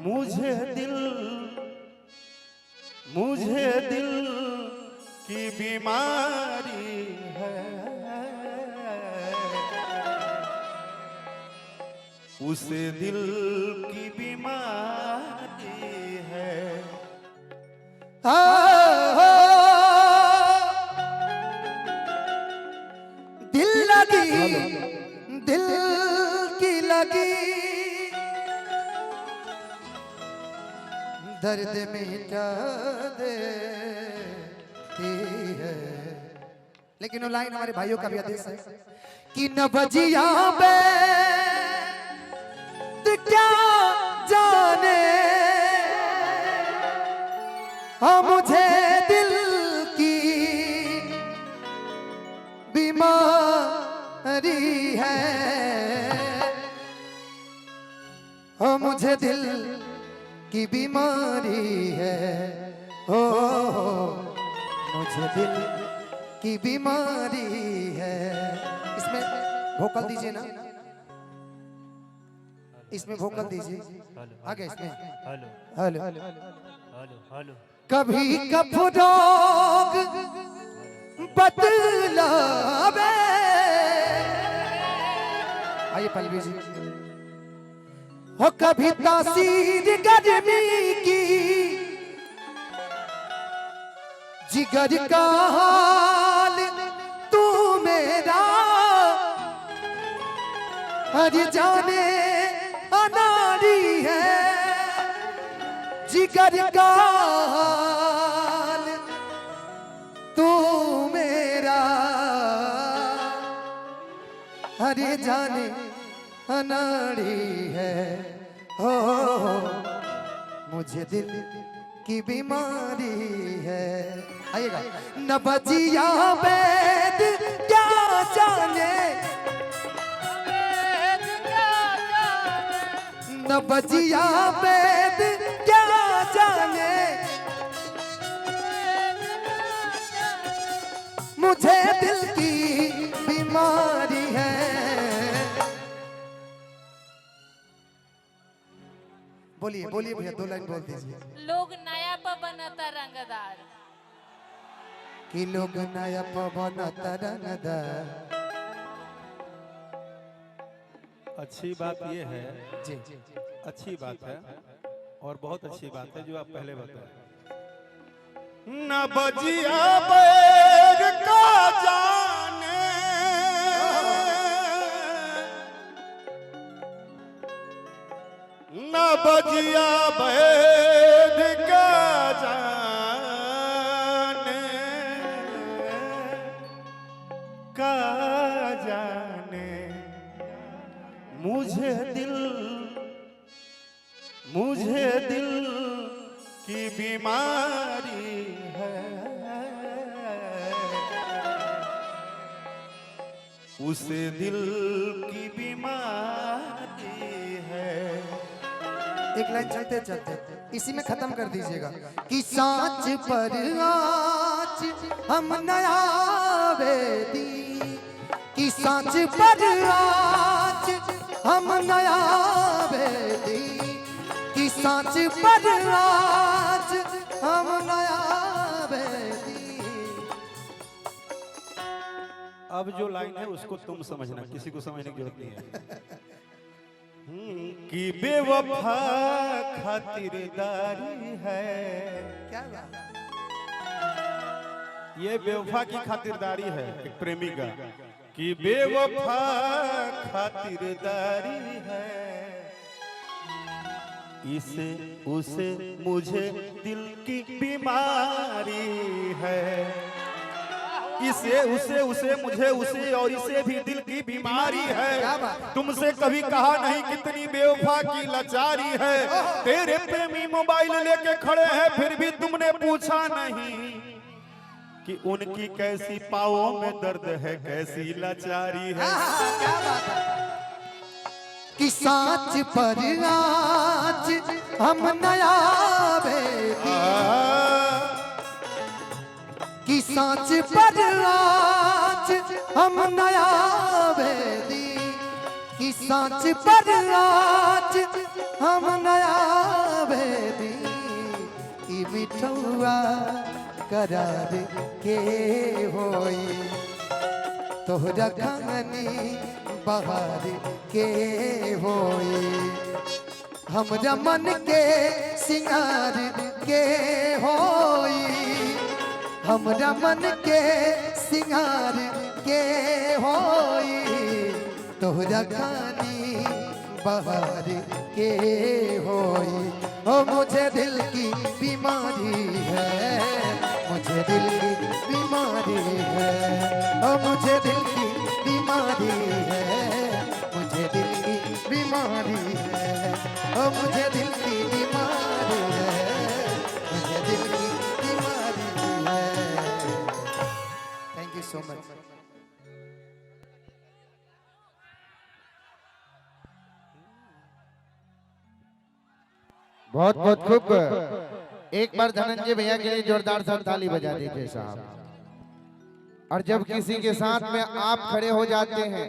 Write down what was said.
मुझे दिल की बीमारी है, उसे दिल की बीमारी है। दिल लगी, दिल की लगी, दर्द मिटा देती है। लेकिन वो लाइन हमारे भाइयों का भी आदेश है कि न बजिया बे क्या जाने, हाँ मुझे दिल की बीमारी है, हाँ मुझे दिल की बीमारी है, ओ मुझे दिल की बीमारी है। इसमें वोकल दीजिए ना, इसमें वोकल दीजिए आगे। इसमें हेलो हेलो हेलो हेलो। कभी कफरोग बतलावे, आइए पल्लवी जी। हो कभी तासीर गर्मी की, जिगर का हाल तू मेरा हर जाने अनारी है, जिगर का हाल तू मेरा हर जाने अनाड़ी है, हो मुझे दिल की बीमारी है। आइएगा। न बजिया बैद क्या जाने, न बजिया बैद क्या जाने, मुझे दिल की बीमारी है। बोलिए बोलिए भैया, दो लाइन बोल दीजिए। लोग नया बनता रंगदार, कि लोग नया बनता रंगदार। अच्छी बात ये है जी, अच्छी बात है और बहुत अच्छी बात है जो आप पहले बताए। न बजिया बैर का जाने, न बजिया बैर का जाने, का जाने मुझे दिल की बीमारी है, उसे दिल की बीमारी है। एक लाइन चलते चलते इसी में खत्म कर दीजिएगा कि सांच पर आँच हम नया वेदी, कि सांच पर आँच हम नया वेदी, कि सांच पर आँच हम नया वेदी। अब जो लाइन है उसको तुम समझना, किसी को समझने की जरूरत नहीं है। कि बेवफा खातिरदारी है, क्या बात? ये बेवफा की खातिरदारी है एक प्रेमी का, कि बेवफा खातिरदारी है, इसे उसे मुझे दिल की बीमारी है, इसे उसे मुझे उसे और इसे भी दिल की बीमारी है। तुमसे कभी कहा नहीं कितनी बेवफा की लाचारी है, तेरे प्रेमी मोबाइल लेके खड़े हैं फिर भी तुमने पूछा नहीं कि उनकी कैसी पाँवों में दर्द है, कैसी लाचारी है। क्या बात है? कि सांच पर आँच हम नया बेदी, कि सांच पर आँच हम नया बेदी, कि सांच पर आँच हम नया करार के होई तोहरा खानी बहार के होई हमरा मन के सिंगार के होई हमरा मन के सिंगार के होई तोहरा खानी बहार के होई ओ मुझे दिल की बीमारी है मुझे दिल की बीमारी है ओ मुझे दिल की बीमारी है मुझे दिल की बीमारी है ओ मुझे दिल की बीमारी है मुझे दिल की बीमारी है। Thank you so much. बहुत बहुत खूब। एक बार धनंजय भैया के लिए जोरदार सा ताली बजा दीजिए साहब। और जब किसी के साथ में आप खड़े हो जाते हैं